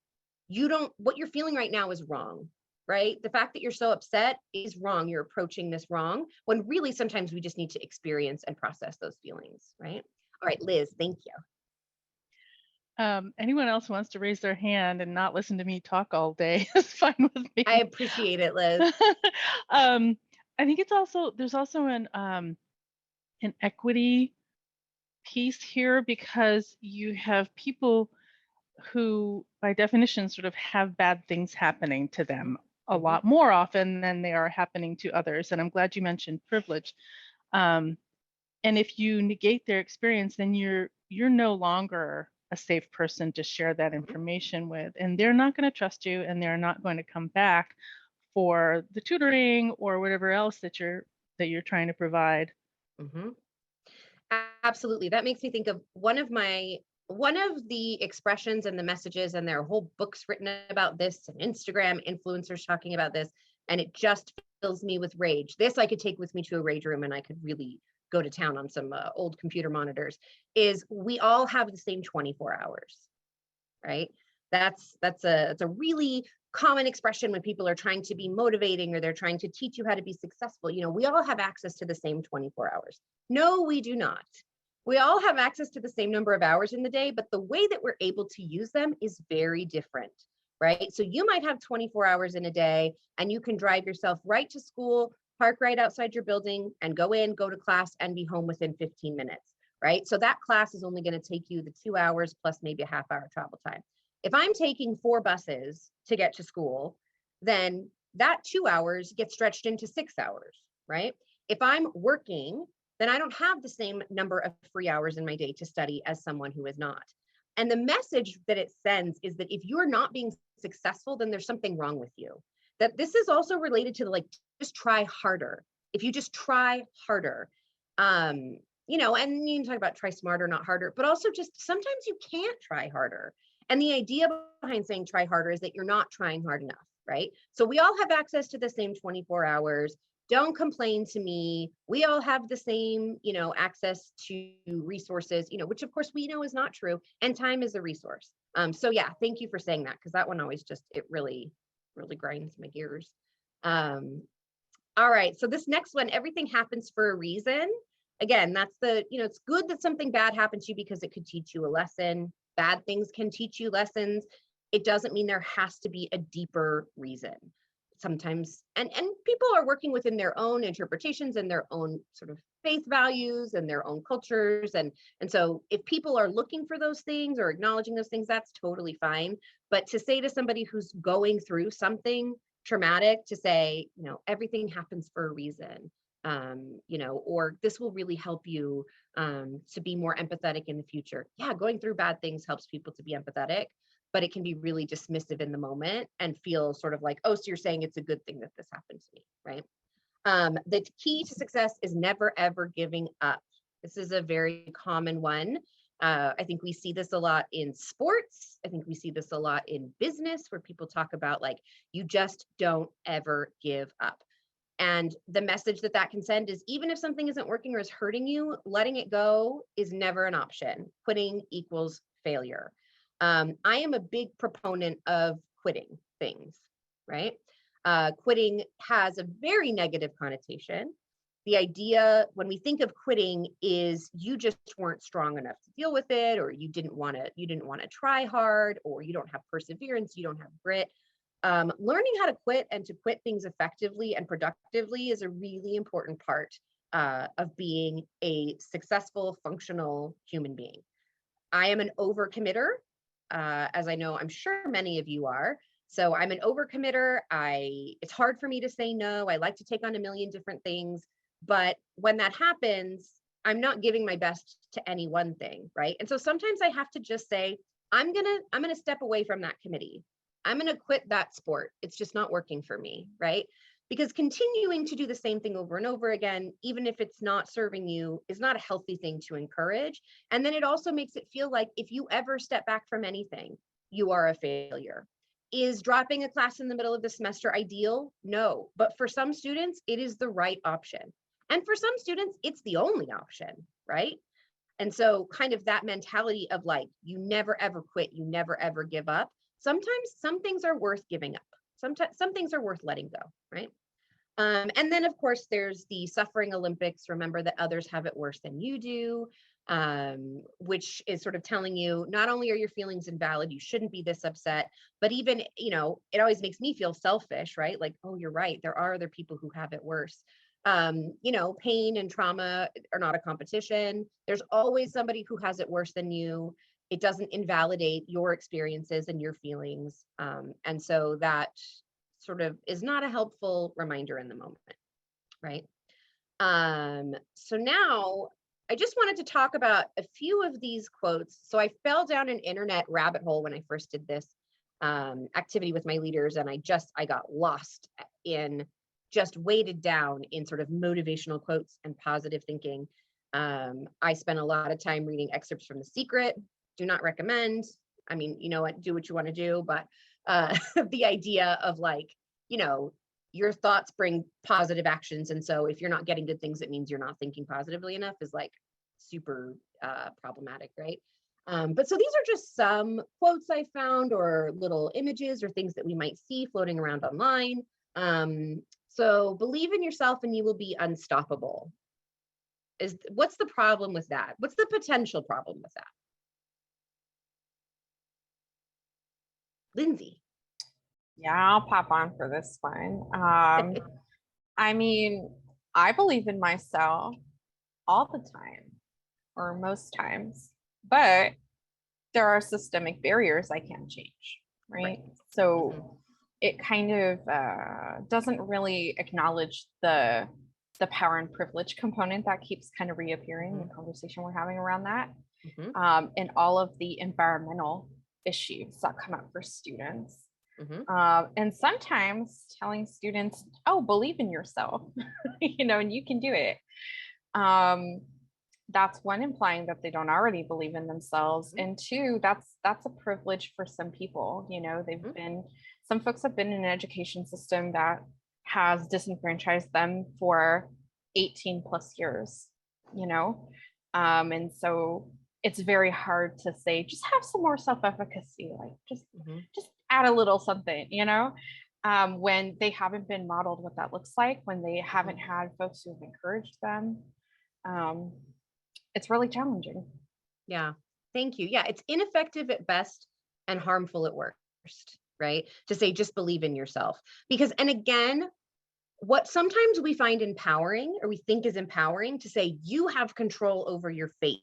what you're feeling right now is wrong, right? The fact that you're so upset is wrong. You're approaching this wrong, when really sometimes we just need to experience and process those feelings, right? All right, Liz, thank you. Anyone else who wants to raise their hand and not listen to me talk all day is fine with me. I appreciate it, Liz. I think there's also an equity piece here, because you have people who by definition sort of have bad things happening to them a lot more often than they are happening to others. And I'm glad you mentioned privilege. And if you negate their experience, then you're no longer a safe person to share that information with, and they're not going to trust you, and they're not going to come back for the tutoring or whatever else that you're trying to provide. Absolutely. That makes me think of one of the expressions and the messages, and there are whole books written about this and Instagram influencers talking about this, and it just fills me with rage. This I could take with me to a rage room and I could really go to town on some old computer monitors, is we all have the same 24 hours, right? That's a really common expression when people are trying to be motivating or they're trying to teach you how to be successful. You know, we all have access to the same 24 hours. No, we do not. We all have access to the same number of hours in the day, but the way that we're able to use them is very different, right? So you might have 24 hours in a day and you can drive yourself right to school, park right outside your building and go to class and be home within 15 minutes, right? So that class is only going to take you the 2 hours plus maybe a half-hour travel time. If I'm taking 4 buses to get to school, then that 2 hours gets stretched into 6 hours, right? If I'm working, then I don't have the same number of free hours in my day to study as someone who is not. And the message that it sends is that if you're not being successful, then there's something wrong with you. That this is also related to like, just try harder. If you just try harder, you know, and you can talk about try smarter, not harder, but also just sometimes you can't try harder. And the idea behind saying try harder is that you're not trying hard enough, right? So we all have access to the same 24 hours. Don't complain to me. We all have the same, you know, access to resources, you know, which of course we know is not true. And time is a resource. So yeah, thank you for saying that, because that one always just, it really, really grinds my gears. All right, so this next one, everything happens for a reason. Again, that's the, you know, it's good that something bad happened to you because it could teach you a lesson. Bad things can teach you lessons. It doesn't mean there has to be a deeper reason. Sometimes, and people are working within their own interpretations and their own sort of faith values and their own cultures. And so if people are looking for those things or acknowledging those things, that's totally fine. But to say to somebody who's going through something traumatic, to say, you know, everything happens for a reason, you know, or this will really help you to be more empathetic in the future. Yeah, going through bad things helps people to be empathetic, but it can be really dismissive in the moment and feel sort of like, oh, so you're saying it's a good thing that this happened to me, right? The key to success is never, ever giving up. This is a very common one. I think we see this a lot in sports. I think we see this a lot in business, where people talk about like, you just don't ever give up. And the message that that can send is, even if something isn't working or is hurting you, letting it go is never an option. Quitting equals failure. I am a big proponent of quitting things, right? Quitting has a very negative connotation. The idea when we think of quitting is you just weren't strong enough to deal with it, or you didn't want to try hard, or you don't have perseverance, you don't have grit. Learning how to quit and to quit things effectively and productively is a really important part of being a successful, functional human being. I am an overcommitter, as I know, I'm sure many of you are. So I'm an overcommitter. It's hard for me to say no. I like to take on a million different things. But when that happens, I'm not giving my best to any one thing, right? And so sometimes I have to just say, I'm gonna step away from that committee. I'm gonna quit that sport. It's just not working for me, right? Because continuing to do the same thing over and over again, even if it's not serving you, is not a healthy thing to encourage. And then it also makes it feel like if you ever step back from anything, you are a failure. Is dropping a class in the middle of the semester ideal? No, but for some students, it is the right option. And for some students, it's the only option, right? And so kind of that mentality of like, you never ever quit, you never ever give up. Sometimes some things are worth giving up. Sometimes some things are worth letting go, right? And then of course, there's the suffering Olympics. Remember that others have it worse than you do. which is sort of telling you not only are your feelings invalid, you shouldn't be this upset, but even, you know, it always makes me feel selfish, right? Like, oh, you're right. There are other people who have it worse. You know, pain and trauma are not a competition. There's always somebody who has it worse than you. It doesn't invalidate your experiences and your feelings. And so that sort of is not a helpful reminder in the moment, right? So now I just wanted to talk about a few of these quotes. So I fell down an internet rabbit hole when I first did this activity with my leaders, and I got lost in, just weighted down in sort of motivational quotes and positive thinking. I spent a lot of time reading excerpts from The Secret. Do not recommend. I mean, you know what, do what you want to do, but the idea of, like, you know, your thoughts bring positive actions. And so if you're not getting good things, it means you're not thinking positively enough, is like super problematic, right? But so these are just some quotes I found, or little images or things that we might see floating around online. So believe in yourself and you will be unstoppable. What's the problem with that? What's the potential problem with that? Lindsay. Yeah, I'll pop on for this one. I mean, I believe in myself all the time, or most times, but there are systemic barriers I can't change, right? So it kind of doesn't really acknowledge the power and privilege component that keeps kind of reappearing in the conversation we're having around that, and all of the environmental issues that come up for students. And sometimes telling students, oh, believe in yourself, you know, and you can do it. That's one, implying that they don't already believe in themselves. And two, that's a privilege for some people. You know, some folks have been in an education system that has disenfranchised them for 18 plus years, you know? And so it's very hard to say, just have some more self-efficacy, like just add a little something, you know, when they haven't been modeled what that looks like, when they haven't had folks who have encouraged them. It's really challenging. Yeah, thank you. Yeah, it's ineffective at best and harmful at worst, right? To say, just believe in yourself. Because, and again, what sometimes we find empowering, or we think is empowering, to say, you have control over your fate.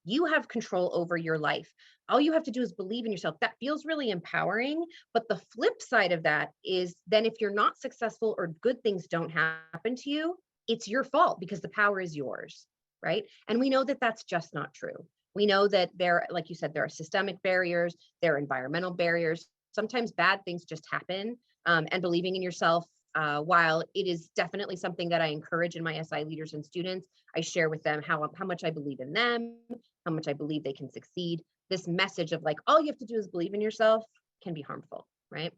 You have control over your life. All you have to do is believe in yourself. That feels really empowering. But the flip side of that is, then if you're not successful or good things don't happen to you, it's your fault because the power is yours, right? And we know that that's just not true. We know that there, like you said, there are systemic barriers, there are environmental barriers. Sometimes bad things just happen. And believing in yourself, while it is definitely something that I encourage in my SI leaders and students, I share with them how much I believe in them, how much I believe they can succeed. This message of, like, all you have to do is believe in yourself can be harmful, right?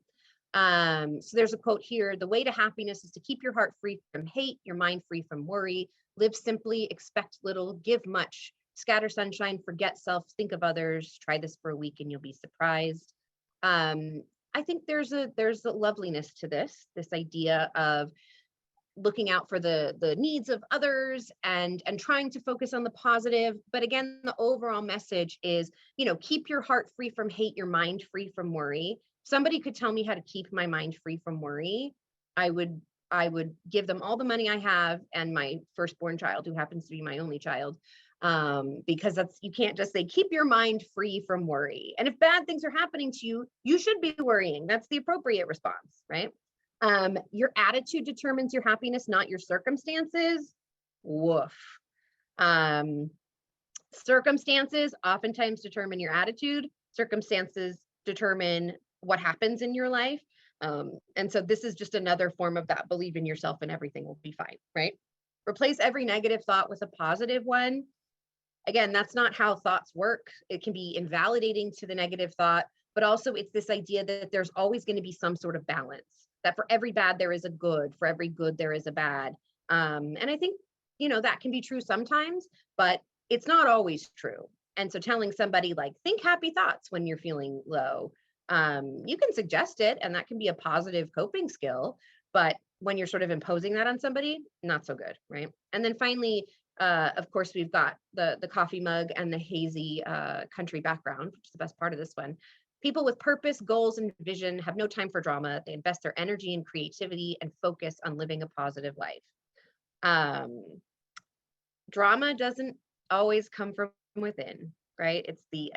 So there's a quote here: the way to happiness is to keep your heart free from hate, your mind free from worry, live simply, expect little, give much, scatter sunshine, forget self, think of others, try this for a week and you'll be surprised. I think there's a loveliness to this idea of looking out for the needs of others and trying to focus on the positive. But again, the overall message is, you know, keep your heart free from hate, your mind free from worry. Somebody could tell me how to keep my mind free from worry, I would give them all the money I have and my firstborn child, who happens to be my only child, because you can't just say, keep your mind free from worry. And if bad things are happening to you, you should be worrying. That's the appropriate response, right? Your attitude determines your happiness, not your circumstances. Woof. Circumstances oftentimes determine your attitude. Circumstances determine what happens in your life. And so this is just another form of that: believe in yourself and everything will be fine, right? Replace every negative thought with a positive one. Again, that's not how thoughts work. It can be invalidating to the negative thought, but also it's this idea that there's always going to be some sort of balance, that for every bad there is a good, for every good there is a bad. And I think, you know, that can be true sometimes, but it's not always true. And so telling somebody, like, think happy thoughts when you're feeling low, you can suggest it, and that can be a positive coping skill, but when you're sort of imposing that on somebody, not so good, right? And then finally, Of course, we've got the coffee mug and the hazy country background, which is the best part of this one. People with purpose, goals, and vision have no time for drama. They invest their energy and creativity and focus on living a positive life. Drama doesn't always come from within, right? It's the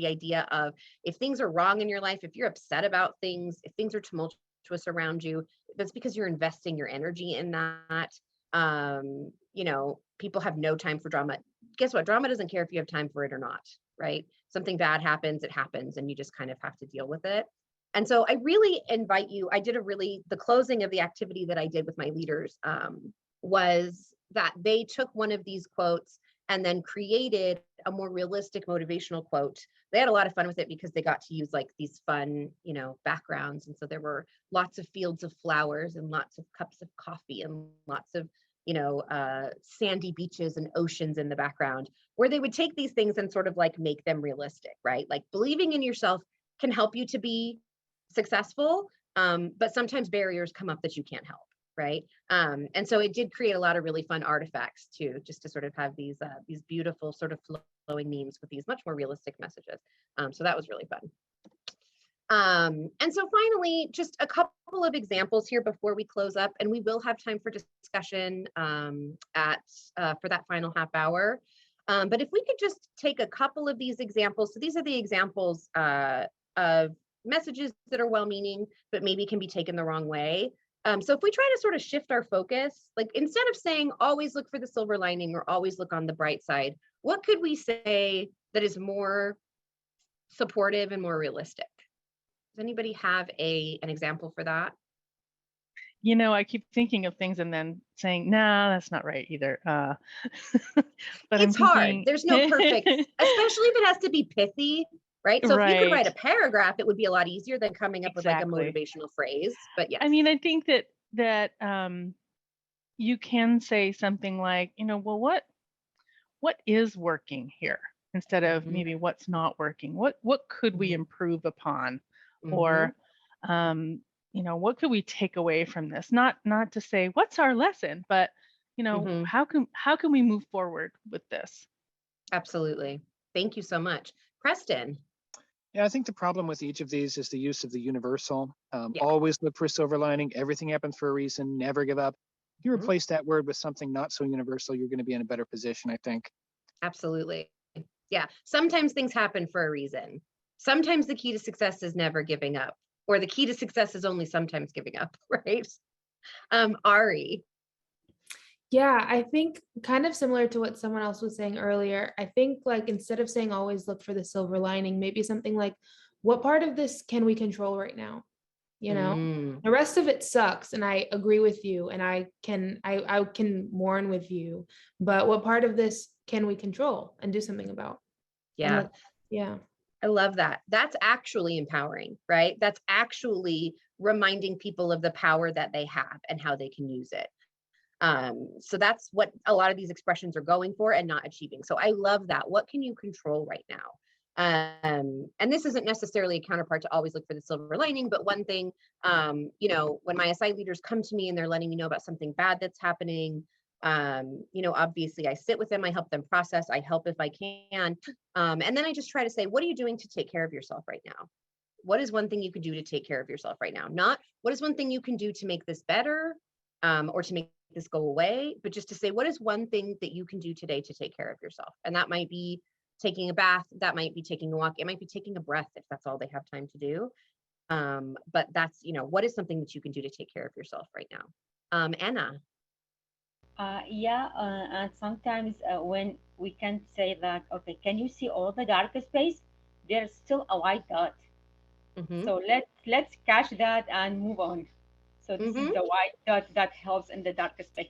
idea of if things are wrong in your life, if you're upset about things, if things are tumultuous around you, that's because you're investing your energy in that. You know, people have no time for drama. Guess what? Drama doesn't care if you have time for it or not, right? Something bad happens, it happens, and you just kind of have to deal with it. And so I really invite you, the closing of the activity that I did with my leaders was that they took one of these quotes and then created a more realistic motivational quote. They had a lot of fun with it because they got to use like these fun, you know, backgrounds. And so there were lots of fields of flowers and lots of cups of coffee and lots of, you know, sandy beaches and oceans in the background, where they would take these things and sort of like make them realistic, right? Like believing in yourself can help you to be successful, but sometimes barriers come up that you can't help, right? And so it did create a lot of really fun artifacts too, just to sort of have these beautiful sort of flowing memes with these much more realistic messages. So that was really fun. And so finally, just a couple of examples here before we close up, and we will have time for discussion for that final half hour. But if we could just take a couple of these examples. So these are the examples of messages that are well-meaning, but maybe can be taken the wrong way. So if we try to sort of shift our focus, like instead of saying always look for the silver lining or always look on the bright side, what could we say that is more supportive and more realistic? Does anybody have an example for that? You know, I keep thinking of things and then saying, nah, that's not right either. But it's hard. There's no perfect, especially if it has to be pithy, right? So if you could write a paragraph, it would be a lot easier than coming up with like a motivational phrase. But yes. I mean, I think that you can say something like, you know, well, what is working here instead of maybe what's not working? What could we improve upon? Or, you know, what could we take away from this? Not to say what's our lesson, but you know, how can we move forward with this? Absolutely. Thank you so much. Preston. Yeah, I think the problem with each of these is the use of the universal. Always look for a silver lining. Everything happens for a reason. Never give up. If you replace that word with something not so universal, you're going to be in a better position, I think. Absolutely. Yeah. Sometimes things happen for a reason. Sometimes the key to success is never giving up, or the key to success is only sometimes giving up, right? Ari. Yeah, I think kind of similar to what someone else was saying earlier. I think like instead of saying always look for the silver lining, maybe something like, what part of this can we control right now? You know, the rest of it sucks. And I agree with you. And I can mourn with you. But what part of this can we control and do something about? Yeah. Yeah. I love that. That's actually empowering, right? That's actually reminding people of the power that they have and how they can use it. So that's what a lot of these expressions are going for and not achieving. So I love that. What can you control right now? And this isn't necessarily a counterpart to always look for the silver lining, but one thing, you know, when my SI leaders come to me and they're letting me know about something bad that's happening, you know, obviously I sit with them, I help them process, I help if I can. And then I just try to say, what are you doing to take care of yourself right now? What is one thing you can do to take care of yourself right now? Not what is one thing you can do to make this better, or to make this go away, but just to say, what is one thing that you can do today to take care of yourself? And that might be taking a bath, that might be taking a walk, it might be taking a breath if that's all they have time to do. But that's, you know, what is something that you can do to take care of yourself right now? Anna. And sometimes when we can say that, okay, can you see all the dark space? There's still a white dot. So let's catch that and move on. So this is the white dot that helps in the dark space.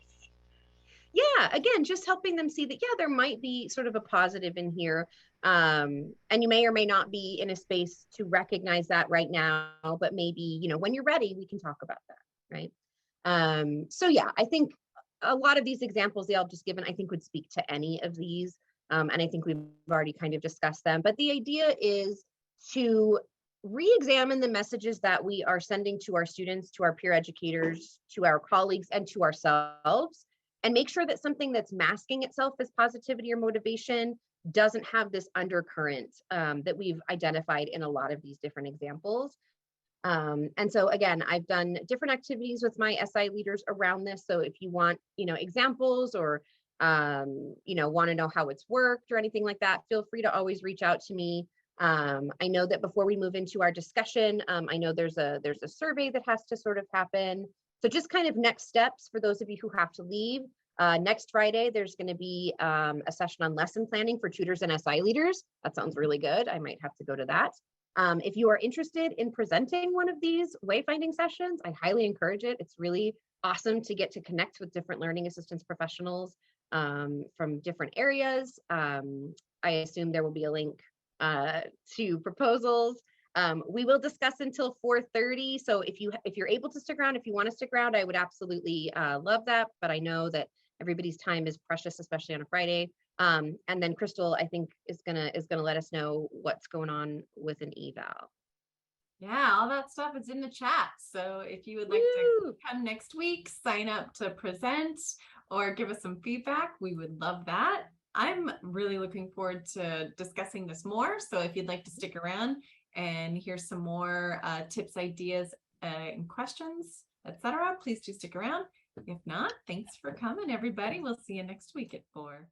Yeah, again, just helping them see that, yeah, there might be sort of a positive in here. And you may or may not be in a space to recognize that right now, but maybe, you know, when you're ready, we can talk about that, right? So yeah, I think a lot of these examples they all just given, I think would speak to any of these. And I think we've already kind of discussed them, but the idea is to re-examine the messages that we are sending to our students, to our peer educators, to our colleagues, and to ourselves, and make sure that something that's masking itself as positivity or motivation doesn't have this undercurrent that we've identified in a lot of these different examples. And so again, I've done different activities with my SI leaders around this. So if you want, examples or, want to know how it's worked or anything like that, feel free to always reach out to me. I know that before we move into our discussion, I know there's a survey that has to sort of happen. So just kind of next steps for those of you who have to leave. Next Friday, there's going to be a session on lesson planning for tutors and SI leaders. That sounds really good. I might have to go to that. If you are interested in presenting one of these wayfinding sessions, I highly encourage it. It's really awesome to get to connect with different learning assistance professionals from different areas. I assume there will be a link to proposals. We will discuss until 4:30. So if you're able to stick around, if you want to stick around, I would absolutely love that. But I know that everybody's time is precious, especially on a Friday. And then Crystal, I think, is gonna let us know what's going on with an eval. Yeah, all that stuff is in the chat. So if you would like to come next week, sign up to present or give us some feedback, we would love that. I'm really looking forward to discussing this more. So if you'd like to stick around and hear some more tips, ideas, and questions, etc., please do stick around. If not, thanks for coming, everybody. We'll see you next week at 4.